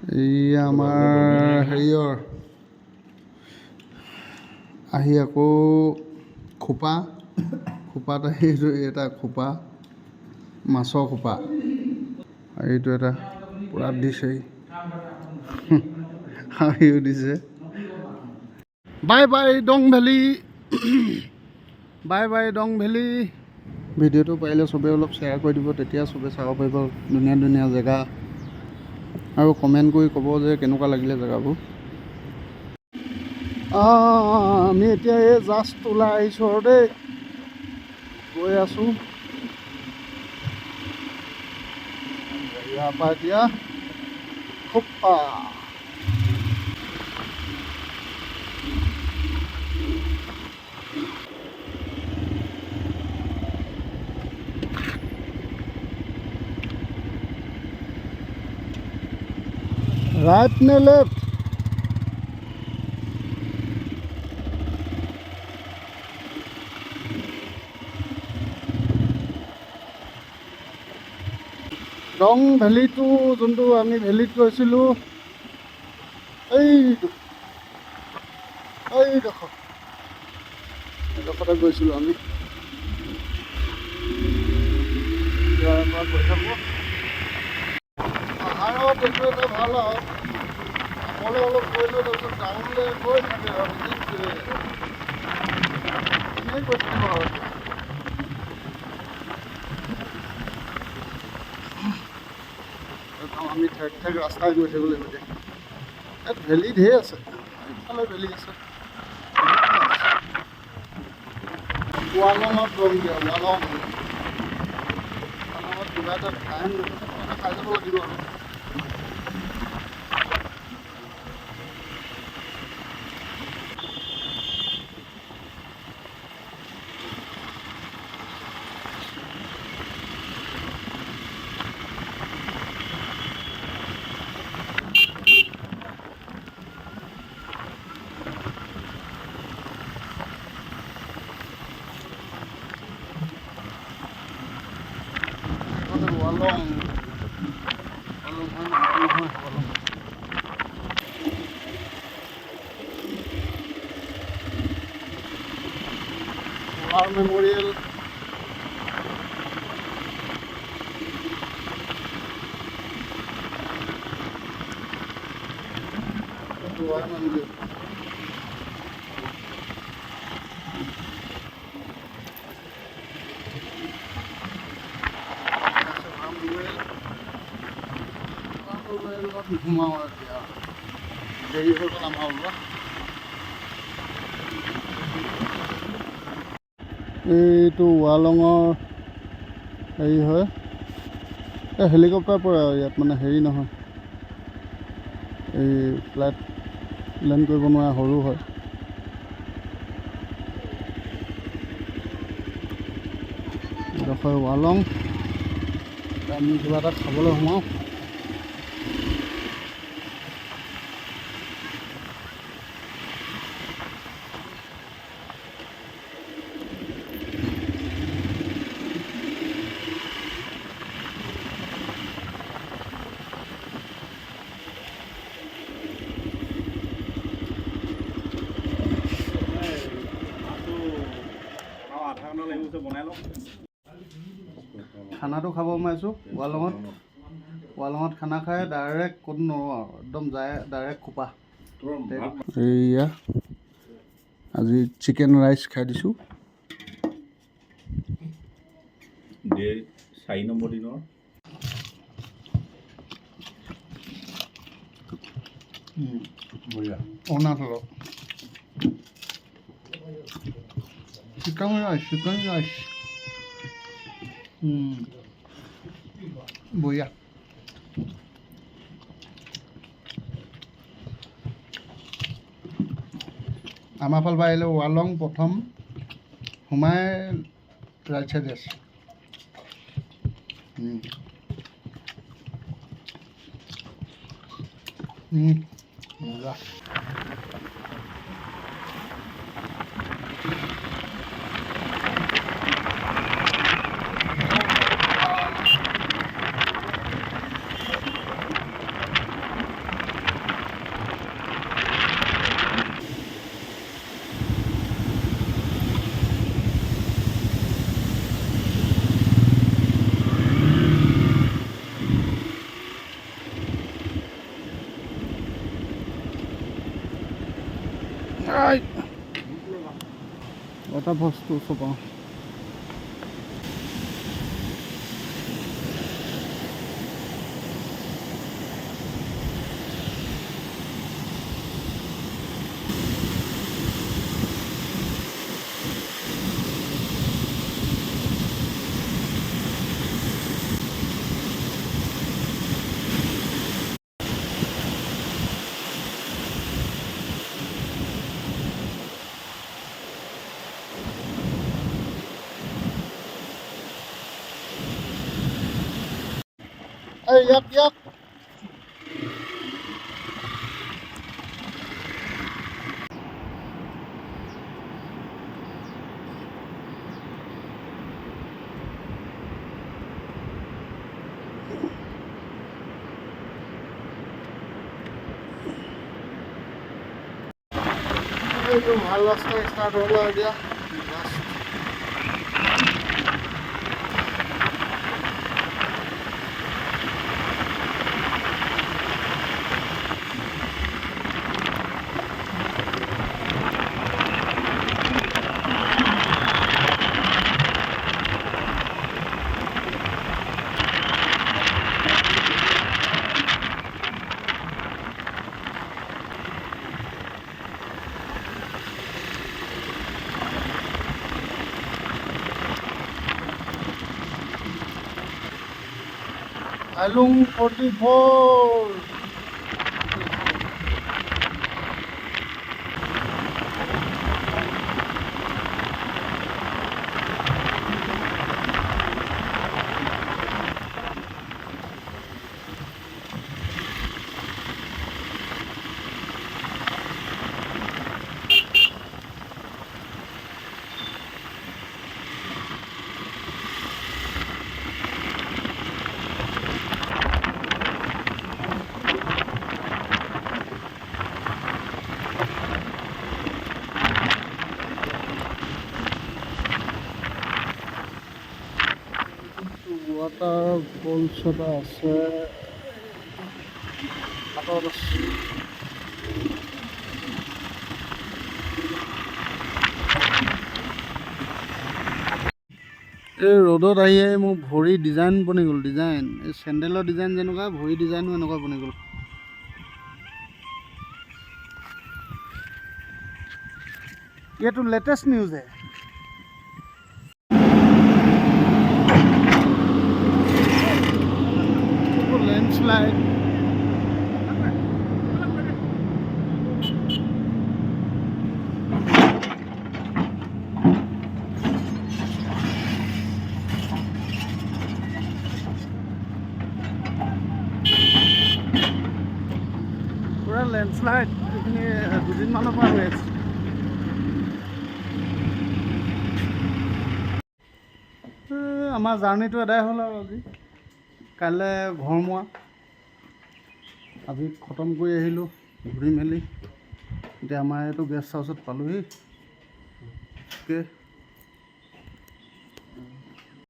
এই আমাৰ হেৰিয়ৰ আহি আকৌ খোপাত আহিছোঁ। এটা খোপা মাছৰ খোপা আৰু এইটো এটা পূৰা দিছেই হাঁহিও দিছে। Bye bye Dong valley, bye bye Dong valley. ভিডিঅ'টো পাৰিলে চবেই অলপ শ্বেয়াৰ কৰি দিব, তেতিয়া চবেই চাব পাৰিব ধুনীয়া ধুনীয়া জেগা, আৰু কমেণ্ট কৰি ক'ব যে কেনেকুৱা লাগিলে জেগাবোৰ। আমি এতিয়া এই জাষ্ট ওলাই আহিছোঁ আৰু দেই, গৈ আছোঁ ইয়াৰ পৰা এতিয়া খোপা। राइट ने लेफ्ट? ডং ভেলীটো যোনটো আমি ভেলীত গৈছিলোঁ, এইডোখৰতে গৈছিলোঁ আমি। পাহাৰত এইটো এটা ভাল আৰু অকলে অলপ গৈ লৈ তাৰপিছত টাউনলৈ গৈ থাকে আৰু এনেই গৈ থাকিব আৰু। আমি ঠেক ঠেক ৰাস্তাই গৈ থাকিব লাগিব এতিয়া। ইয়াত ভেলী ঢেৰ আছে, এইফালে ভেলী আছে। ৱালঙত ৰংগীয়া ৱালঙত কিবা এটা খাই যাব লাগিব আৰু। War Memorial. War Memorial. এইটো ৱালঙৰ হেৰি হয়, এই হেলিকপ্টাৰ পৰে আৰু ইয়াত মানে হেৰি নহয়, এই ফ্লাইট লেণ্ড কৰিব নোৱাৰা, সৰু হয়। এইডোখৰ ৱালং, আমি কিবা এটা খাবলৈ সোমাওঁ। খানাটো খাব সোমাইছোঁ ৱালঙত খানা খাই ডাইৰেক্ট ক'তো নৰোঁ আৰু একদম যায় ডাইৰেক্ট খোপা। এইয়া আজি চিকেন ৰাইচ খাই দিছোঁ। 4 নম্বৰ দিনৰ অৰুণাচলৰ চিকেন ৰাইচ বঢ়িয়া। আমাৰ ফালৰ পৰা আহিলে ৱালং প্ৰথম সোমাই ৰাইট চাইডে আছে। মজা। এটা বস্তু চপাওঁ এই ইয়াক এইটো ভাল ৰাস্তা ষ্টাৰ্ট হ'ল আৰু এতিয়া আলুং 44 ৱাটাৰ ফলছ এটা আছে হাতত আছে এই ৰ'দত আহি মোৰ ভৰি ডিজাইন বনি গ'ল ডিজাইন এই চেণ্ডেলৰ ডিজাইন যেনেকুৱা ভৰি ডিজাইনো এনেকুৱা বনি গ'ল এইটো লেটেষ্ট নিউজ হে লেণ্ডশ্লাইড পুৰা লেণ্ডশ্লাইড এইখিনি দুদিনমানৰ পৰা হৈ আছে আমাৰ জাৰ্ণিটো এদাই হ'ল আৰু আজি কাইলৈ ঘৰমুৱা আজি খতম কৰি আহিলোঁ ঘূৰি মেলি এতিয়া আমাৰ এইটো গেষ্ট হাউচত পালোহি অ'কে